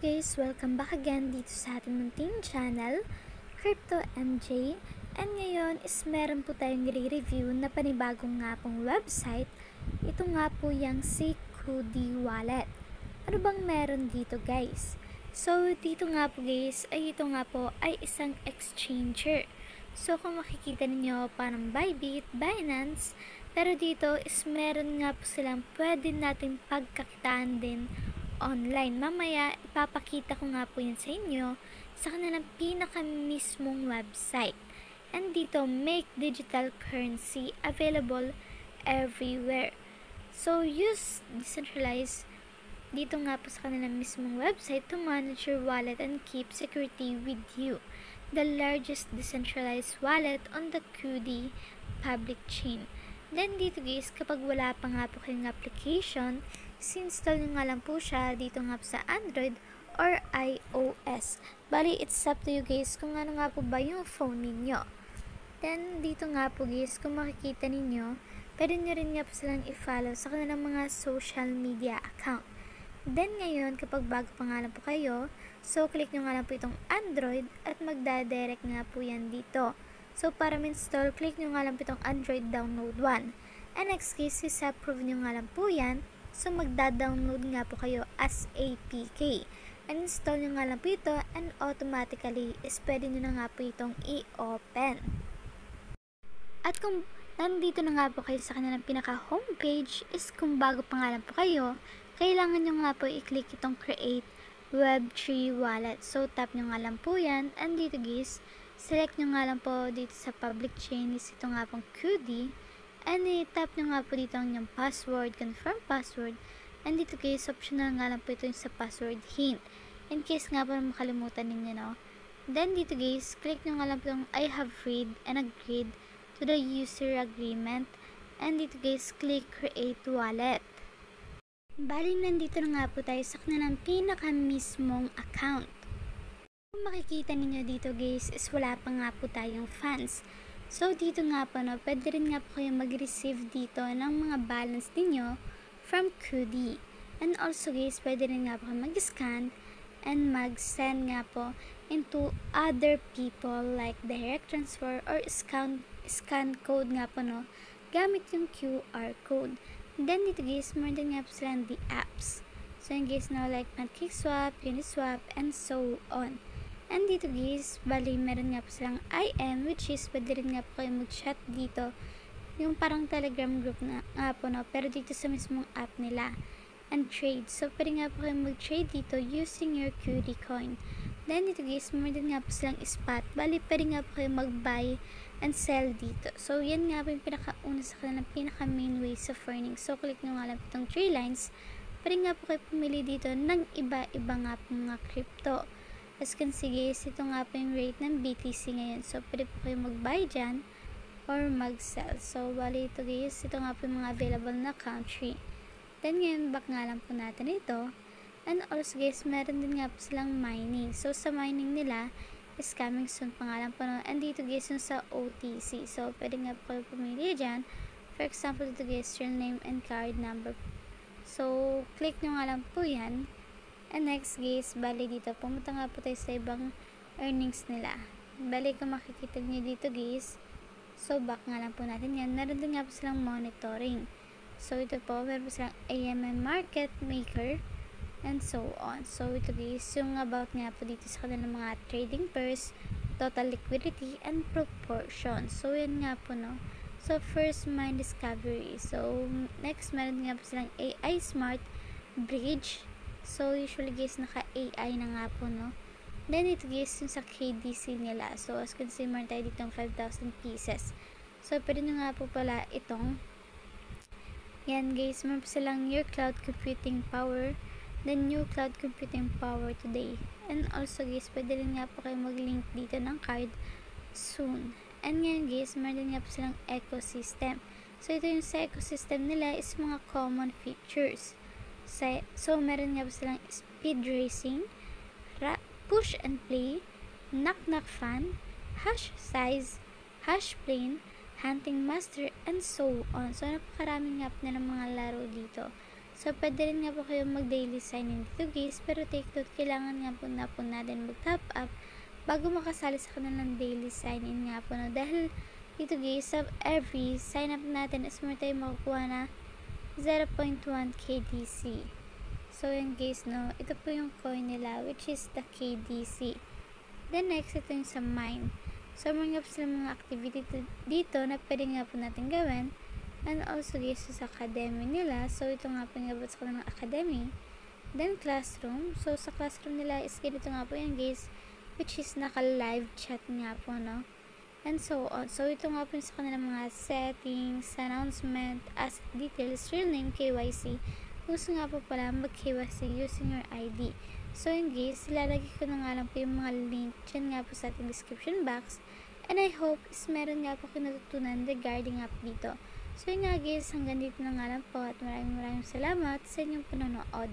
guys! Welcome back again dito sa ating munting channel, Crypto MJ. And ngayon is meron po tayong i-review na panibagong nga pong website. Ito nga po yung si Kudi Wallet. Ano bang meron dito guys? So dito nga po guys, ito nga po ay isang exchanger. So kung makikita ninyo parang Bybit, Binance, pero dito is meron nga po silang pwede natin pagkakitaan din online. Mamaya, ipapakita ko nga po yan sa inyo sa kanilang pinaka mismong website. And dito, make digital currency available everywhere. So, use decentralized dito nga po sa kanilang mismong website to manage your wallet and keep security with you. The largest decentralized wallet on the QD public chain. Then dito guys, kapag wala pa nga po kayong application, install nyo nga lang po siya dito nga po sa Android or iOS. Bali, it's up to you guys kung ano nga po ba yung phone ninyo. Then dito nga po guys, kung makikita ninyo, pwede nyo rin nga po silang i-follow sa kanilang mga social media account. Then ngayon, kapag bago pa nga lang po kayo, so click nyo nga lang po itong Android at magdadirect nga po yan dito. So para ma-install, click nyo nga lang po itong Android download 1. And next case is approve nyo nga lang po yan. So magda-download nga po kayo as APK. And install nyo nga lang po ito and automatically is pwede nyo na nga po itong i-open. At kung nandito na nga po kayo sa kanilang pinaka homepage is kung bago pa nga lang po kayo, kailangan nyo nga po i-click itong create Web3 wallet. So tap nyo nga lang po yan and dito guys, select nyo nga lang po dito sa public chain is ito nga pong QD. And i-tap nyo nga po dito ang inyong password, confirm password. And dito guys, optional nga lang po ito yung sa password hint. In case nga po na makalimutan ninyo, no? Then dito guys, click nyo nga lang po yung I have read and agreed to the user agreement. And dito guys, click create wallet. Bali, nandito na nga po tayo sa kanilang pinaka mismong account. Kung makikita ninyo dito guys, is wala pa nga po tayong funds. So, dito nga po, no, pwede rin nga po kayo mag-receive dito ng mga balance ninyo from QD. And also guys, pwede rin nga po kayo mag-scan and mag-send nga po into other people like direct transfer or scan code nga po, no, gamit yung QR code. Then dito guys, meron din nga po silang the apps. So, yung guys, no, like PancakeSwap, Uniswap, and so on. And dito guys, bali meron nga po silang IM, which is pwede rin nga po kayo mag-chat dito. Yung parang Telegram group na nga po, no, pero dito sa mismong app nila. And trade. So, pwede nga po kayo mag-trade dito using your QD coin. Then dito guys, meron din nga po silang spot. Bali, pwede nga po kayo mag-buy and sell dito. So, yan nga po yung pinakauna sa kanilang pinaka-main ways of earning. So, click nyo nga lang po itong 3 lines. Pwede nga po kayo pumili dito ng iba-iba nga po mga crypto. As can see guys, ito nga po yung rate ng BTC ngayon. So, pwede po kayo mag-buy dyan or mag-sell. So, bali ito guys, ito nga po yung mga available na country. Then ngayon, back nga lang po natin ito. And also guys, meron din nga po silang mining. So, sa mining nila, is coming soon pa nga lang po. No? And dito guys, yung sa OTC. So, pwede nga po kayo pumili dyan. For example, dito guys, your name and card number. So, click nyo nga lang po yan. And next guys, bali dito, pumunta nga po tayo sa ibang earnings nila. Bali kung makikita nyo dito guys, so back nga lang po natin yan. Meron din nga po silang monitoring. So ito po, meron po silang AMM market maker and so on. So ito guys, yung about nga po dito sa kanilang mga trading pairs, total liquidity and proportion. So yan nga po, no. So first, mine discovery. So next, meron nga po silang AI smart bridge. So, usually guys, naka-AI na nga po, no? Then, ito guys, yung sa KDC nila. So, as you can see, meron tayo ditong 5,000 pieces. So, pwede nyo nga po pala itong yan guys, meron po silang your cloud computing power, then new cloud computing power today. And also guys, pwede rin nga po kayo mag-link dito ng card soon. And ngayon guys, meron din nga po silang ecosystem. So, ito yung sa ecosystem nila is mga common features. So, meron nga po silang speed racing, push and play, knock-knock fun, hash size, hash plane, hunting master, and so on. So, napakarami nga po na ng mga laro dito. So, pwede rin nga po kayong mag-daily sign in dito guys, pero take note, kailangan nga po natin mag-top up bago makasali sa kanilang daily sign in nga po, no? Dahil dito guys, sa every sign up natin is meron tayong makukuha na 0.1 KDC. So, yun guys, no? Ito po yung coin nila, which is the KDC. Then, next, ito yung sa mine. So, meron nga po sila mga activity dito na pwede nga po natin gawin. And also, guys, sa academy nila. So, ito nga po yung abot sa kanilang academy. Then, classroom. So, sa classroom nila is ganito nga po yan, guys, which is naka-live chat nga po, no? And so on. So, ito nga po yung sa kanilang mga settings, announcement, asset details, real name, KYC. Gusto nga po pala mag-KYC using your ID. So, yun guys, ilalagay ko na nga lang po yung mga link dyan nga po sa ating description box. And I hope is meron nga po kinatutunan regarding up dito. So, yun nga guys, hanggang dito na nga lang po at maraming salamat sa inyong panonood.